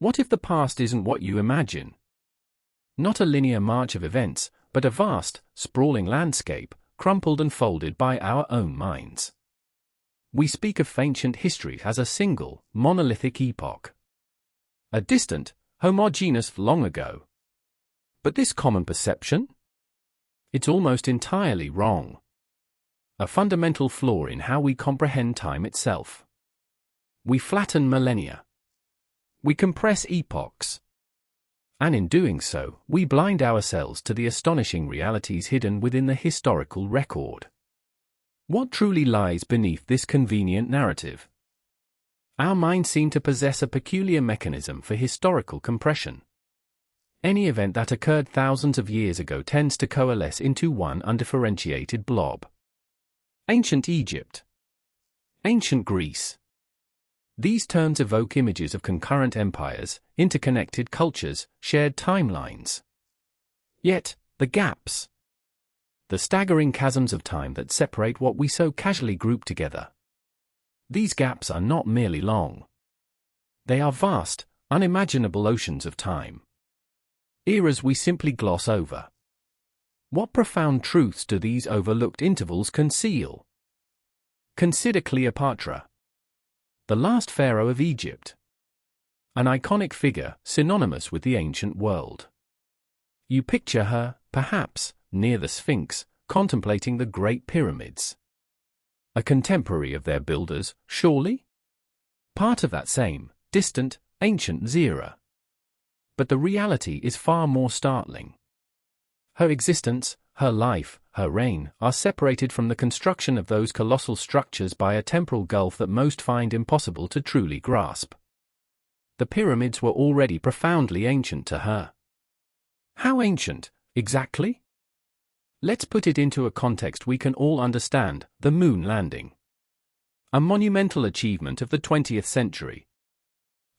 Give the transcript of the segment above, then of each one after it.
What if the past isn't what you imagine? Not a linear march of events, but a vast, sprawling landscape, crumpled and folded by our own minds. We speak of ancient history as a single, monolithic epoch. A distant, homogeneous long ago. But this common perception? It's almost entirely wrong. A fundamental flaw in how we comprehend time itself. We flatten millennia. We compress epochs. And in doing so, we blind ourselves to the astonishing realities hidden within the historical record. What truly lies beneath this convenient narrative? Our minds seem to possess a peculiar mechanism for historical compression. Any event that occurred thousands of years ago tends to coalesce into one undifferentiated blob. Ancient Egypt. Ancient Greece. These terms evoke images of concurrent empires, interconnected cultures, shared timelines. Yet, the gaps. The staggering chasms of time that separate what we so casually group together. These gaps are not merely long. They are vast, unimaginable oceans of time. Eras we simply gloss over. What profound truths do these overlooked intervals conceal? Consider Cleopatra, the last pharaoh of Egypt. An iconic figure, synonymous with the ancient world. You picture her, perhaps, near the Sphinx, contemplating the Great Pyramids. A contemporary of their builders, surely? Part of that same, distant, ancient era. But the reality is far more startling. Her existence, her life, her reign, are separated from the construction of those colossal structures by a temporal gulf that most find impossible to truly grasp. The pyramids were already profoundly ancient to her. How ancient, exactly? Let's put it into a context we can all understand: the moon landing. A monumental achievement of the 20th century.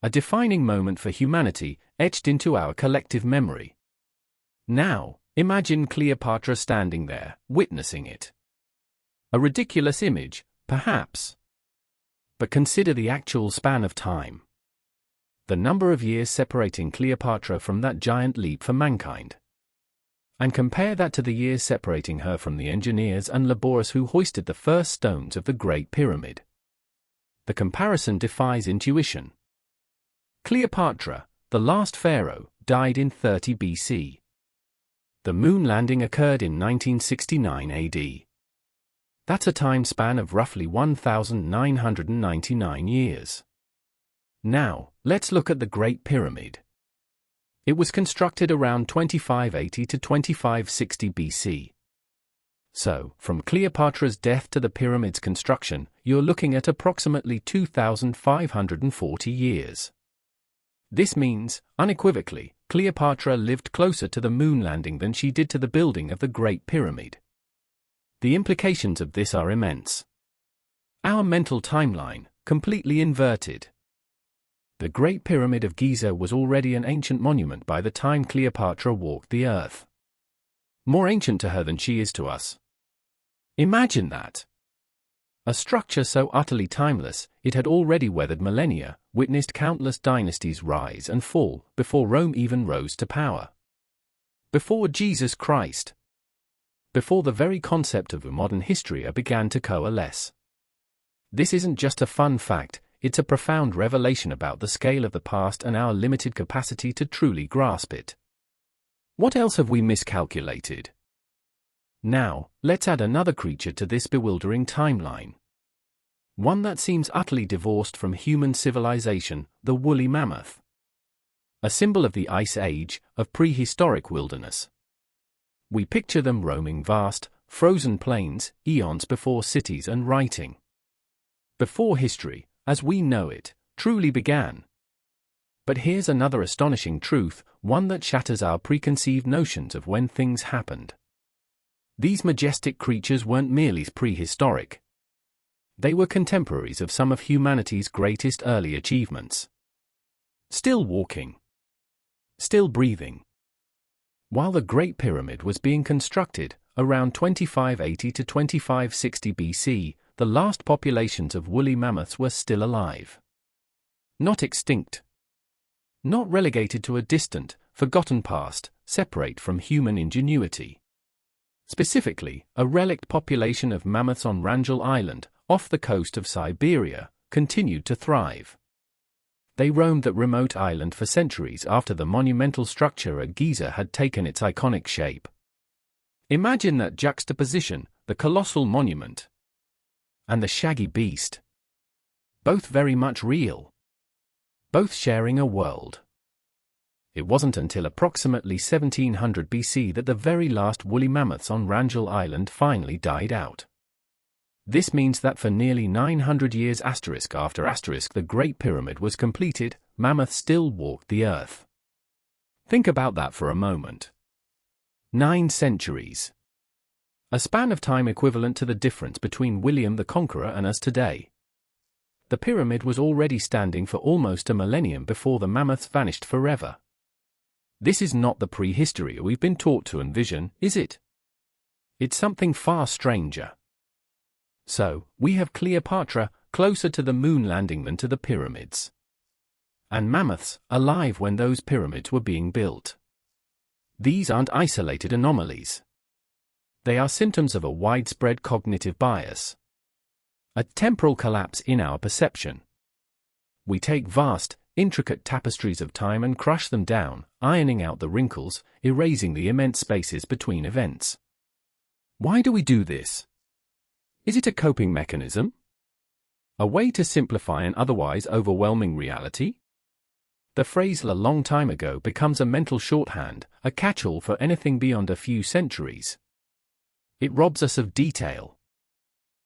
A defining moment for humanity, etched into our collective memory. Now, imagine Cleopatra standing there, witnessing it. A ridiculous image, perhaps. But consider the actual span of time. The number of years separating Cleopatra from that giant leap for mankind. And compare that to the years separating her from the engineers and laborers who hoisted the first stones of the Great Pyramid. The comparison defies intuition. Cleopatra, the last pharaoh, died in 30 BC. The moon landing occurred in 1969 AD. That's a time span of roughly 1,999 years. Now, let's look at the Great Pyramid. It was constructed around 2580 to 2560 BC. So, from Cleopatra's death to the pyramid's construction, you're looking at approximately 2,540 years. This means, unequivocally, Cleopatra lived closer to the moon landing than she did to the building of the Great Pyramid. The implications of this are immense. Our mental timeline, completely inverted. The Great Pyramid of Giza was already an ancient monument by the time Cleopatra walked the earth. More ancient to her than she is to us. Imagine that. A structure so utterly timeless, it had already weathered millennia, witnessed countless dynasties rise and fall, before Rome even rose to power. Before Jesus Christ. Before the very concept of modern history began to coalesce. This isn't just a fun fact, it's a profound revelation about the scale of the past and our limited capacity to truly grasp it. What else have we miscalculated? Now, let's add another creature to this bewildering timeline. One that seems utterly divorced from human civilization, the woolly mammoth. A symbol of the Ice Age, of prehistoric wilderness. We picture them roaming vast, frozen plains, eons before cities and writing. Before history, as we know it, truly began. But here's another astonishing truth, one that shatters our preconceived notions of when things happened. These majestic creatures weren't merely prehistoric. They were contemporaries of some of humanity's greatest early achievements. Still walking. Still breathing. While the Great Pyramid was being constructed, around 2580 to 2560 BC, the last populations of woolly mammoths were still alive. Not extinct. not relegated to a distant, forgotten past, separate from human ingenuity. Specifically, a relict population of mammoths on Wrangel Island, off the coast of Siberia, continued to thrive. They roamed that remote island for centuries after the monumental structure at Giza had taken its iconic shape. Imagine that juxtaposition, the colossal monument and the shaggy beast. Both very much real. Both sharing a world. It wasn't until approximately 1700 BC that the very last woolly mammoths on Wrangel Island finally died out. This means that for nearly 900 years after the Great Pyramid was completed, mammoths still walked the earth. Think about that for a moment. 9 centuries. A span of time equivalent to the difference between William the Conqueror and us today. The pyramid was already standing for almost a millennium before the mammoths vanished forever. This is not the prehistory we've been taught to envision, is it? It's something far stranger. So, we have Cleopatra, closer to the moon landing than to the pyramids. And mammoths, alive when those pyramids were being built. These aren't isolated anomalies. They are symptoms of a widespread cognitive bias. A temporal collapse in our perception. We take vast, intricate tapestries of time and crush them down, ironing out the wrinkles, erasing the immense spaces between events. Why do we do this? Is it a coping mechanism? A way to simplify an otherwise overwhelming reality? The phrase "a long time ago" becomes a mental shorthand, a catch-all for anything beyond a few centuries. It robs us of detail.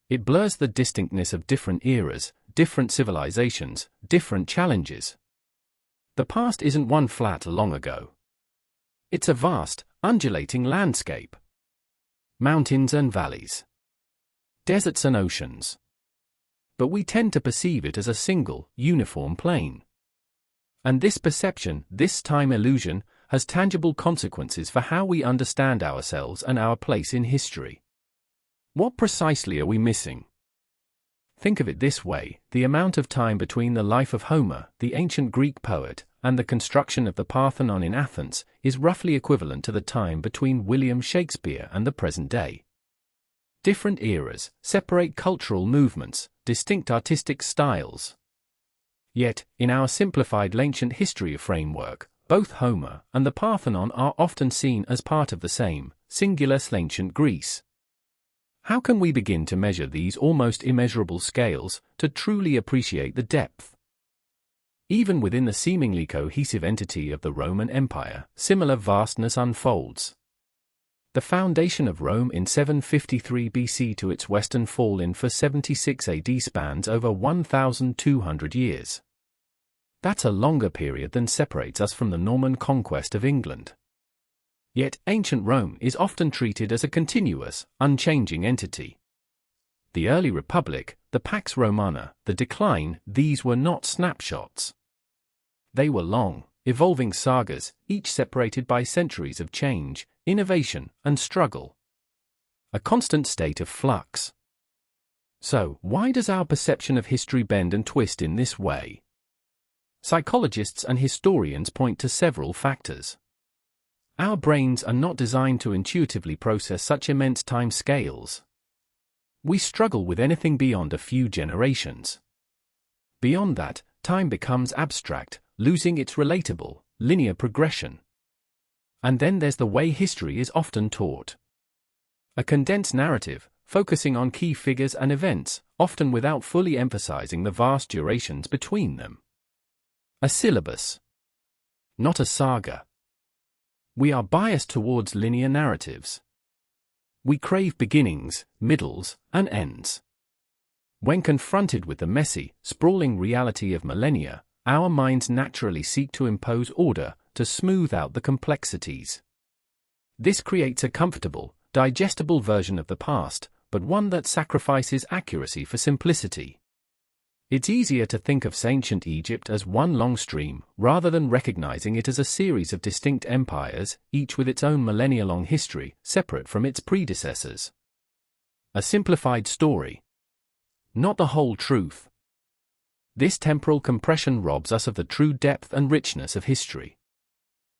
It blurs the distinctness of different eras, different civilizations, different challenges. The past isn't one flat long ago. It's a vast, undulating landscape. Mountains and valleys. Deserts and oceans. But we tend to perceive it as a single, uniform plane. And this perception, this time illusion, has tangible consequences for how we understand ourselves and our place in history. What precisely are we missing? Think of it this way: the amount of time between the life of Homer, the ancient Greek poet, and the construction of the Parthenon in Athens is roughly equivalent to the time between William Shakespeare and the present day. Different eras, separate cultural movements, distinct artistic styles. Yet, in our simplified ancient history framework, both Homer and the Parthenon are often seen as part of the same, singular ancient Greece. How can we begin to measure these almost immeasurable scales to truly appreciate the depth? Even within the seemingly cohesive entity of the Roman Empire, similar vastness unfolds. The foundation of Rome in 753 BC to its western fall in 476 AD spans over 1,200 years. That's a longer period than separates us from the Norman conquest of England. Yet ancient Rome is often treated as a continuous, unchanging entity. The early Republic, the Pax Romana, the decline, these were not snapshots. They were long, evolving sagas, each separated by centuries of change, innovation, and struggle. A constant state of flux. So, why does our perception of history bend and twist in this way? Psychologists and historians point to several factors. Our brains are not designed to intuitively process such immense time scales. We struggle with anything beyond a few generations. Beyond that, time becomes abstract, losing its relatable, linear progression. And then there's the way history is often taught. A condensed narrative, focusing on key figures and events, often without fully emphasizing the vast durations between them. A syllabus. Not a saga. We are biased towards linear narratives. We crave beginnings, middles, and ends. When confronted with the messy, sprawling reality of millennia, our minds naturally seek to impose order, to smooth out the complexities. This creates a comfortable, digestible version of the past, but one that sacrifices accuracy for simplicity. It's easier to think of ancient Egypt as one long stream, rather than recognizing it as a series of distinct empires, each with its own millennia-long history, separate from its predecessors. A simplified story. Not the whole truth. This temporal compression robs us of the true depth and richness of history.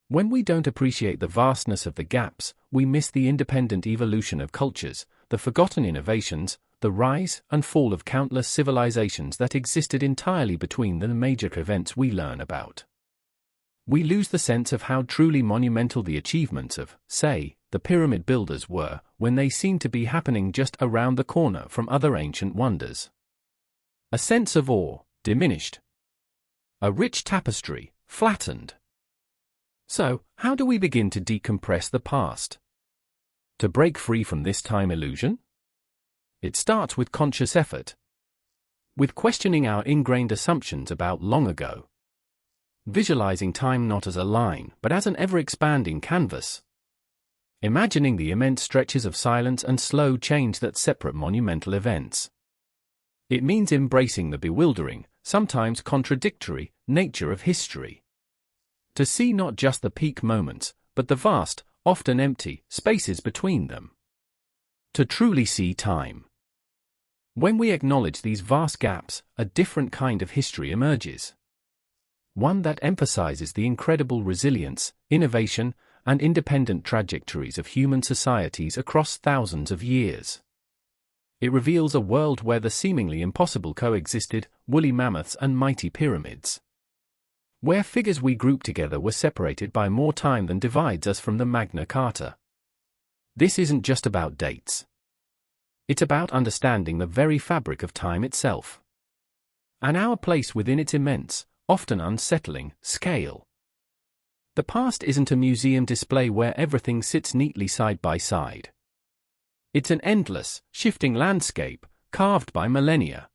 When we don't appreciate the vastness of the gaps, we miss the independent evolution of cultures, the forgotten innovations, the rise and fall of countless civilizations that existed entirely between the major events we learn about. We lose the sense of how truly monumental the achievements of, say, the pyramid builders were, when they seem to be happening just around the corner from other ancient wonders. A sense of awe, diminished. A rich tapestry, flattened. So, how do we begin to decompress the past? To break free from this time illusion? It starts with conscious effort. With questioning our ingrained assumptions about long ago. Visualizing time not as a line, but as an ever-expanding canvas. Imagining the immense stretches of silence and slow change that separate monumental events. It means embracing the bewildering, sometimes contradictory, nature of history. To see not just the peak moments, but the vast, often empty, spaces between them. To truly see time. When we acknowledge these vast gaps, a different kind of history emerges. One that emphasizes the incredible resilience, innovation, and independent trajectories of human societies across thousands of years. It reveals a world where the seemingly impossible coexisted, woolly mammoths and mighty pyramids. Where figures we group together were separated by more time than divides us from the Magna Carta. This isn't just about dates. It's about understanding the very fabric of time itself. And our place within its immense, often unsettling, scale. The past isn't a museum display where everything sits neatly side by side. It's an endless, shifting landscape, carved by millennia.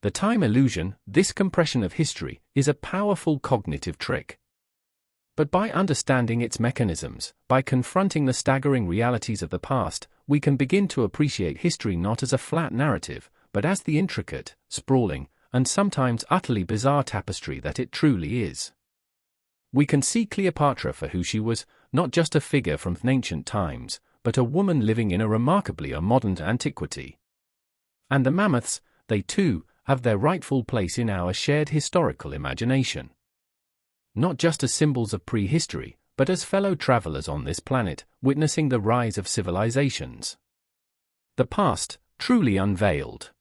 The time illusion, this compression of history, is a powerful cognitive trick. But by understanding its mechanisms, by confronting the staggering realities of the past, we can begin to appreciate history not as a flat narrative, but as the intricate, sprawling, and sometimes utterly bizarre tapestry that it truly is. We can see Cleopatra for who she was, not just a figure from ancient times, but a woman living in a remarkably modern antiquity. And the mammoths, they too, have their rightful place in our shared historical imagination. Not just as symbols of prehistory, but as fellow travelers on this planet, witnessing the rise of civilizations. The past, truly unveiled.